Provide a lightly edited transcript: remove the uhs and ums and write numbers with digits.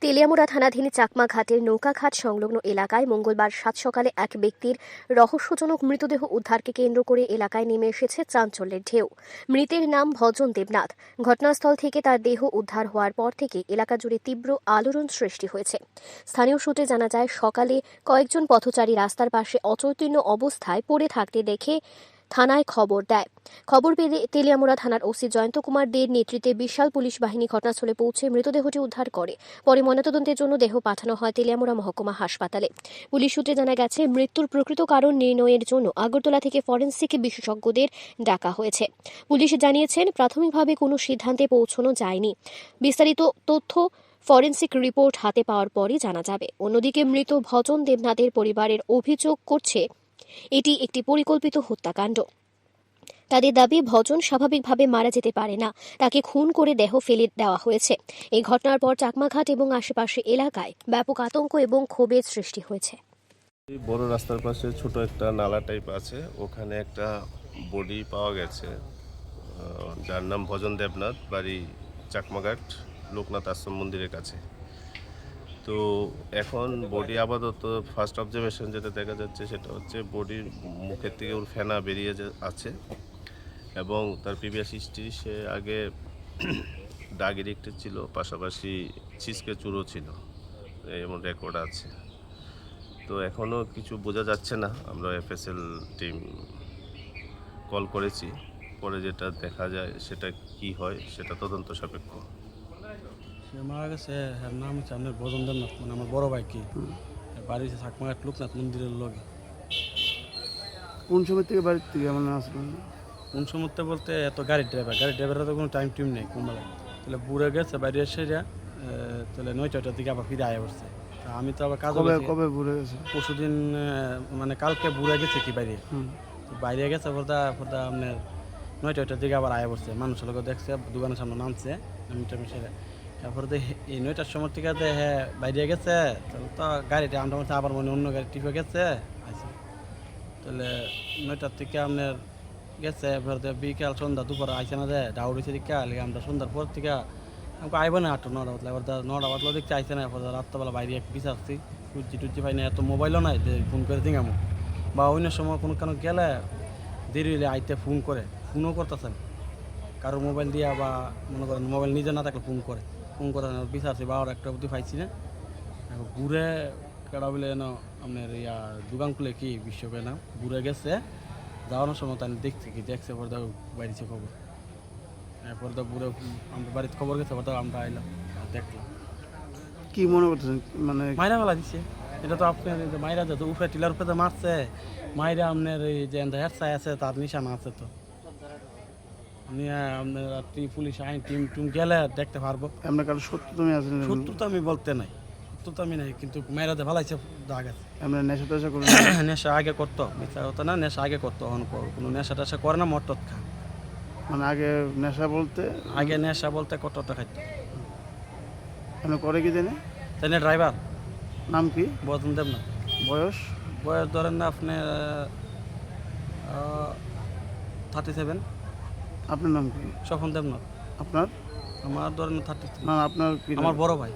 তেলিয়ামুড়া থানাধীন চাকমাঘাটের নৌকাঘাট সংলগ্ন এলাকায় মঙ্গলবার সাত সকালে এক ব্যক্তির রহস্যজনক মৃতদেহ উদ্ধারকে কেন্দ্র করে এলাকায় নেমে এসেছে চাঞ্চল্যের ঢেউ। মৃতের নাম ভজন দেবনাথ। ঘটনাস্থল থেকে তার দেহ উদ্ধার হওয়ার পর থেকে এলাকা জুড়ে তীব্র আলোড়ন সৃষ্টি হয়েছে। স্থানীয় সূত্রে জানা যায়, সকালে কয়েকজন পথচারী রাস্তার পাশে অচৈতন্য অবস্থায় পড়ে থাকতে দেখে থানায় খবর দেয়। খবর পেয়ে তেলিয়ামুড়া থানার ওসি জয়ন্ত কুমার দের নেতৃত্বে বিশাল পুলিশ বাহিনী ঘটনাস্থলে পৌঁছে মৃতদেহটি উদ্ধার করে। পরে ময়নাতদন্তের জন্য দেহ পাঠানো হয় তেলিয়ামুড়া মহকুমা হাসপাতালে। পুলিশ সূত্রে জানা গেছে, মৃত্যুর প্রকৃত কারণ নির্ণয়ের জন্য আগরতলা থেকে ফরেনসিক বিশেষজ্ঞদের ডাকা হয়েছে। পুলিশ জানিয়েছেন, প্রাথমিকভাবে কোনো সিদ্ধান্তে পৌঁছানো যায়নি। বিস্তারিত তথ্য ফরেনসিক রিপোর্ট হাতে পাওয়ার পরই জানা যাবে। অন্যদিকে মৃত ভজন দেবনাথের পরিবারের অভিযোগ করছে এটি একটি পরিকল্পিত হত্যাকাণ্ড। তাদের দাবি, ভজন স্বাভাবিকভাবে মারা যেতে পারে না, তাকে খুন করে দেহ ফেলে দেওয়া হয়েছে। এই ঘটনার পর চাকমাঘাট এবং আশেপাশে এলাকায় ব্যাপক আতঙ্ক এবং ক্ষোভের সৃষ্টি হয়েছে। বড় রাস্তার পাশে ছোট একটা নালা টাইপ আছে, ওখানে একটা বডি পাওয়া গেছে, যার নাম ভজন দেবনাথ, বাড়ি চাকমাঘাট লোকনাথ আশ্রম মন্দিরের কাছে। তো এখন বডি আপাতত ফার্স্ট অবজারভেশন যেটা দেখা যাচ্ছে সেটা হচ্ছে বডির মুখের থেকে ওর ফেনা বেরিয়ে আছে এবং তার প্রিভিয়াস হিস্ট্রি, সে আগে ডাগ এডিক্টেড ছিল, পাশাপাশি ছিচকে চুরো ছিল, এমন রেকর্ড আছে। তো এখনও কিছু বোঝা যাচ্ছে না। আমরা এফএসএল টিম কল করেছি, পরে যেটা দেখা যায় সেটা কি হয় সেটা তদন্ত সাপেক্ষ। সে মারা গেছে, এর নাম হচ্ছে আপনার ভজন দেবনাথ, মানে আমার বড় ভাই। কি বাড়ি চাকমাঘাট লোকনাথ মন্দিরের লগে। কোন সময় থেকে বাড়ির থেকে মানে আসবেন? কোন সময় বলতে, এত গাড়ির ড্রাইভারের তো কোনো টাইম নেই কুম্বালে। তাহলে বুড়ে গেছে বাইরে এসে যা, তাহলে 9টার দিকে আবার ফিরে আয়া পড়ছে। আমি তো আবার কাজ কবে ঘুরে গেছে? পরশুদিন, মানে কালকে বুড়ে গেছে কি বাইরে। বাইরে গেছে ফোরদা আপনার 9টার দিকে আবার আয়া পড়ছে। মানুষের লোক দেখছে, দোকানের সামনে নামছে, সেরে তারপরে এই 9টার সময় থেকে হ্যাঁ বাইরে গেছে। তাহলে তো গাড়িটা আমরা আবার মনে অন্য গাড়ি টিপে গেছে আছে। তাহলে 9টার থেকে আপনার গেছে, এবার বিকাল সন্ধ্যা দুপুর আইসে না দেয় ডাউরিছে দিকে। আমরা সন্ধ্যার পর থেকে আমাকে আইব না 8-9টা বাতলা, এবার 9টা বাতলা দেখতে আইসে না। এবার রাত্রবেলা বাইরে বিচারছি, টুজি পাই না, এত মোবাইলও নাই যে ফোন করে দিঙামো, বা অন্য সময় কোনো কেন গেলে দেরি হলে আইতে ফোনও করতেছেন কারো মোবাইল দিয়া, বা মনে করেন মোবাইল নিজে না থাকলে ফোন করে বিচারছি। 12টা অবধি পাইছি না। ঘুরে কেডা বলে না আপনার দোকান খুলে কি বিশ্বকে না ঘুরে গেছে। যাওয়ানোর সময় তাই দেখছে পরে বাইরেছে খবর। এরপর তো ঘুরে আমরা বাড়িতে খবর গেছে, পর আমরা আইলাম, দেখলাম। কি মনে করতেছেন? মানে মাইরা ফেলা দিচ্ছে এটা তো আপনার, মাইরা যত উফে টিলার উপরে মারছে, মাইরা আপনার এই যে হেডসাই আছে তার নিশানা আছে। তো আপনি আপনার পুলিশ আইন টিম গেলে দেখতে পারবো। আপনার কারো সত্য তুমি আছেন? সত্য তো আমি বলতে নাই, সত্য তো আমি নাই, কিন্তু মাইরাতে ভালাইছে দাগ আছে। আপনার নেশা টেশা করেন? নেশা আগে করতো, মিথ্যা কথা না, নেশা আগে করতো, এখন কোনো নেশা টেশা করে না, মটত খা। মানে আগে নেশা বলতে? আগে নেশা বলতে কতটা খাইতো। আপনি করে কি জানে? তাই না? ড্রাইভার। নাম কি? ভজন দেবনাথ। বয়স? বয়স ধরেন না আপনি 37। আপনার নাম কি? স্বপন দেবনাথ। আপনার? আমার ধরেন 33। না, আপনার কি? আমার বড় ভাই।